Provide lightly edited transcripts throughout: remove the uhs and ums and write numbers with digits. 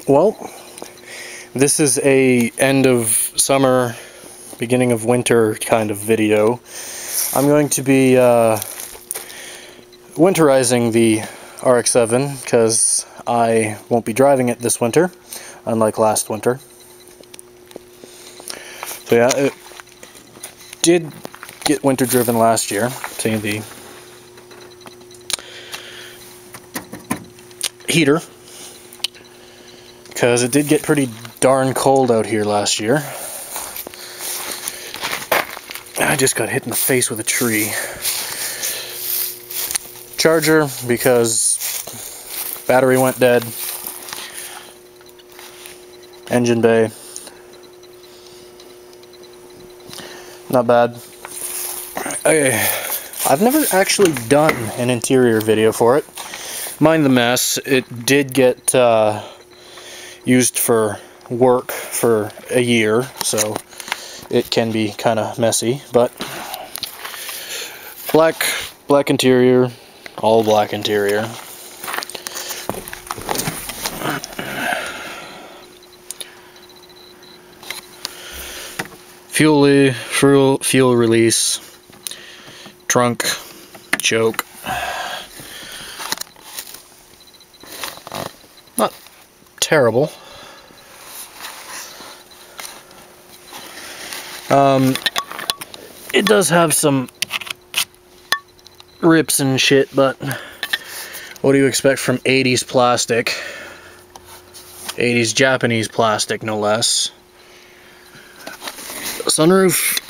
Well, this is a end of summer, beginning of winter kind of video. I'm going to be winterizing the RX-7 because I won't be driving it this winter, unlike last winter. So yeah, it did get winter driven last year, seeing the heater, because it did get pretty darn cold out here last year. I just got hit in the face with a tree. Charger, because battery went dead. Engine bay. Not bad. I've never actually done an interior video for it. Mind the mess, it did get used for work for a year, so it can be kind of messy, but black interior, all black interior. Fuel release, trunk, choke. Not terrible. It does have some rips and shit, but what do you expect from 80s plastic? 80s Japanese plastic, no less. Sunroof.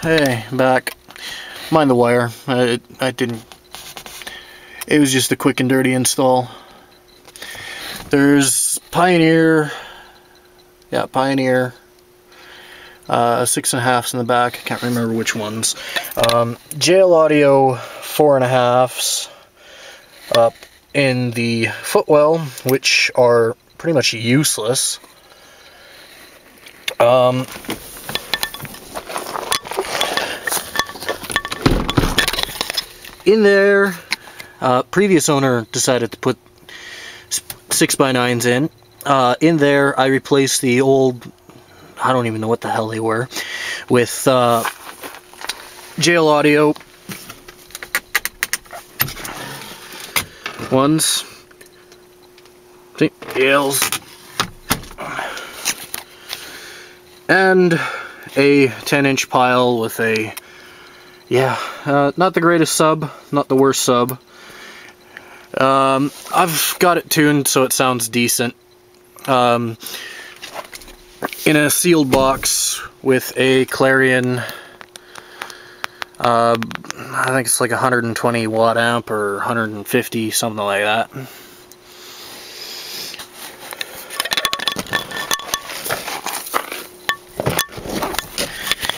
Hey, back. Mind the wire. I didn't. It was just a quick and dirty install. There's Pioneer. Yeah, Pioneer. 6.5s in the back. I can't remember which ones. JL Audio 4.5s up in the footwell, which are pretty much useless. In there, previous owner decided to put 6x9s in. In there, I replaced the old, I don't even know what the hell they were, with JL Audio ones. JLs. And a 10-inch pile with a, yeah, not the greatest sub, not the worst sub. I've got it tuned so it sounds decent. In a sealed box with a Clarion, I think it's like 120 watt amp or 150, something like that.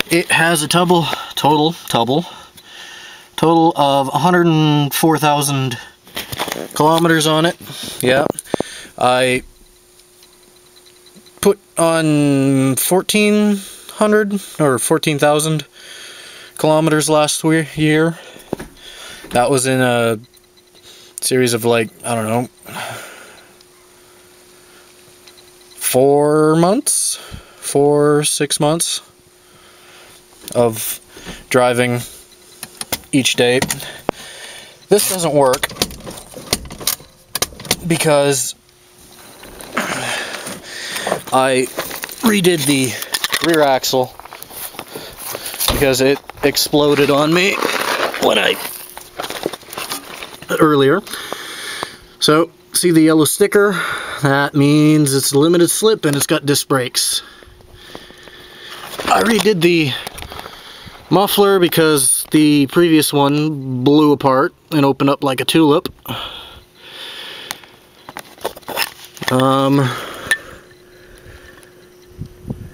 It has a total of 104,000 kilometers on it. Yeah, I put on 1,400 or 14,000 kilometers last year. That was in a series of, like, I don't know, 6 months of driving each day. This doesn't work because I redid the rear axle because it exploded on me earlier. So, see the yellow sticker? That means it's limited slip and it's got disc brakes. I redid the muffler because the previous one blew apart and opened up like a tulip.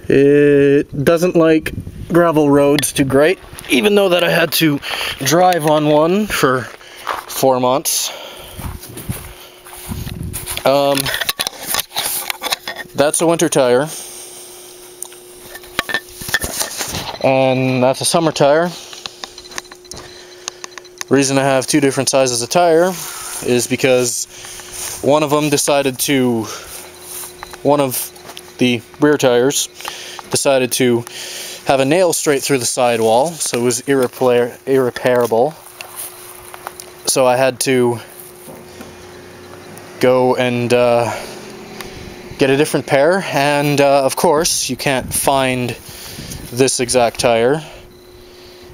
It doesn't like gravel roads too great, even though that I had to drive on one for 4 months. That's a winter tire. And that's a summer tire. Reason I have two different sizes of tire is because one of the rear tires decided to have a nail straight through the sidewall, so it was irreparable. So I had to go and get a different pair, and of course you can't find this exact tire,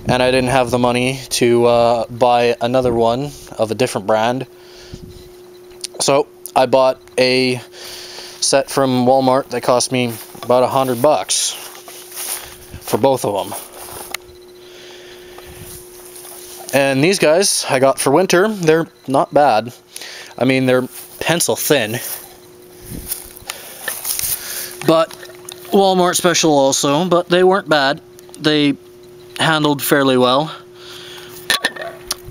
and I didn't have the money to buy another one of a different brand. So I bought a set from Walmart that cost me about $100 for both of them. And these guys I got for winter. They're not bad. I mean, they're pencil thin, but Walmart special also, but they weren't bad. They handled fairly well.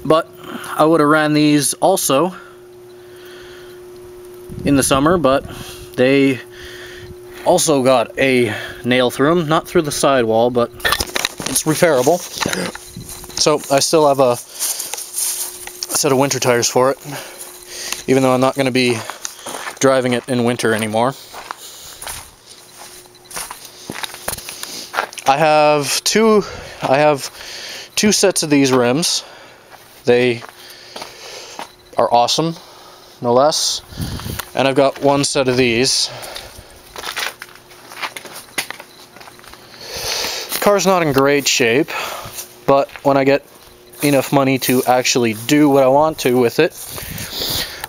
But I would have ran these also in the summer, but they also got a nail through them, not through the sidewall, but it's repairable. So I still have a set of winter tires for it, even though I'm not going to be driving it in winter anymore. I have two sets of these rims. They are awesome, no less. And I've got one set of these. The car's not in great shape, but when I get enough money to actually do what I want to with it,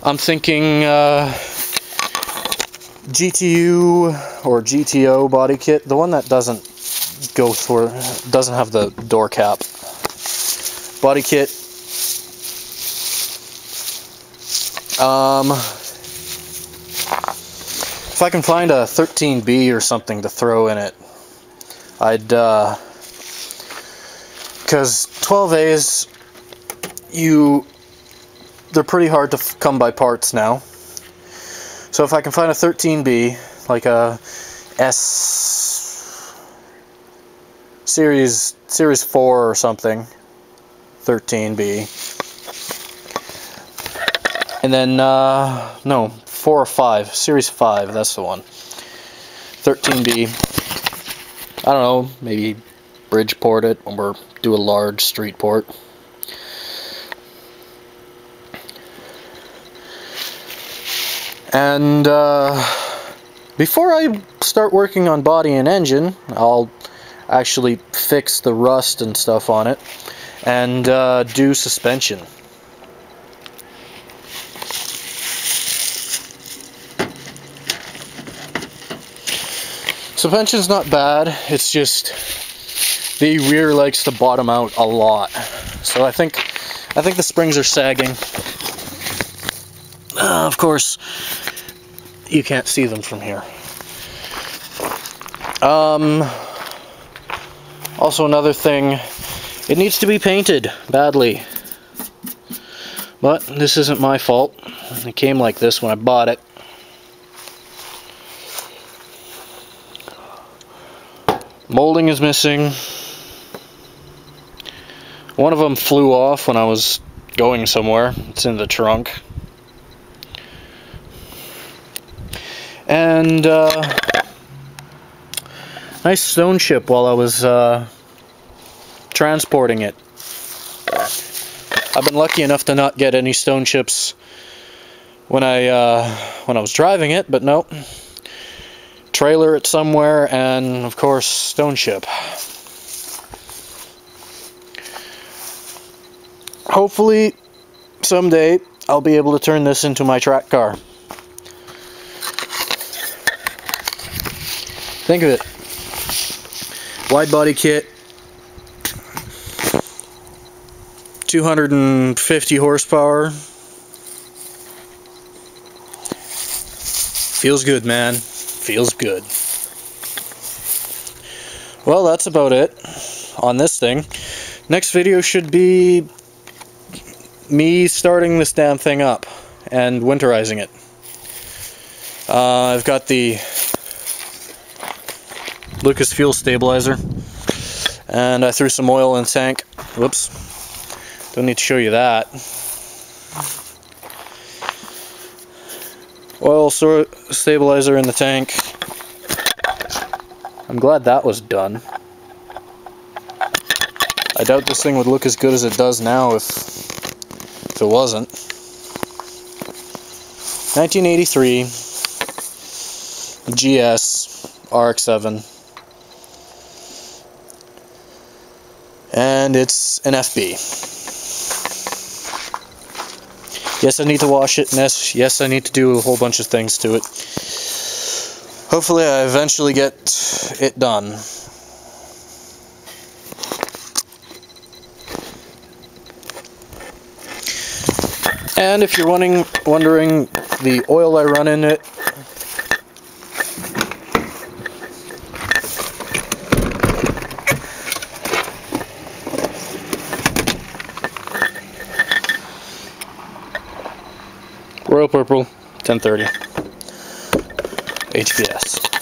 I'm thinking GTU or GTO body kit, the one that doesn't have the door cap. Body kit. If I can find a 13B or something to throw in it, I'd, because 12As, they're pretty hard to come by parts now. So if I can find a 13B, like a Series 4 or something, 13B, and then, no, 4 or 5, Series 5, that's the one, 13B, I don't know, maybe Bridgeport it, or do a large street port. And before I start working on body and engine, I'll actually fix the rust and stuff on it, and do suspension. Suspension's not bad, it's just the rear likes to bottom out a lot. So I think the springs are sagging. Of course, you can't see them from here. Also another thing, it needs to be painted badly. But this isn't my fault. It came like this when I bought it. Molding is missing. One of them flew off when I was going somewhere. It's in the trunk. And nice stone chip while I was transporting it. I've been lucky enough to not get any stone chips when I was driving it, but no. Trailer it somewhere, and of course stone chip. Hopefully someday I'll be able to turn this into my track car. Think of it. Wide body kit, 250 horsepower. Feels good, man. Feels good. Well, that's about it on this thing. Next video should be me starting this damn thing up and winterizing it. I've got the Lucas fuel stabilizer, and I threw some oil in the tank. Whoops. Don't need to show you that. Oil stabilizer in the tank. I'm glad that was done. I doubt this thing would look as good as it does now if it wasn't. 1983 GS RX-7, and it's an FB. Yes, I need to wash it, and yes, I need to do a whole bunch of things to it. Hopefully I eventually get it done. And if you're wondering the oil I run in it, Royal Purple 1030 HPS.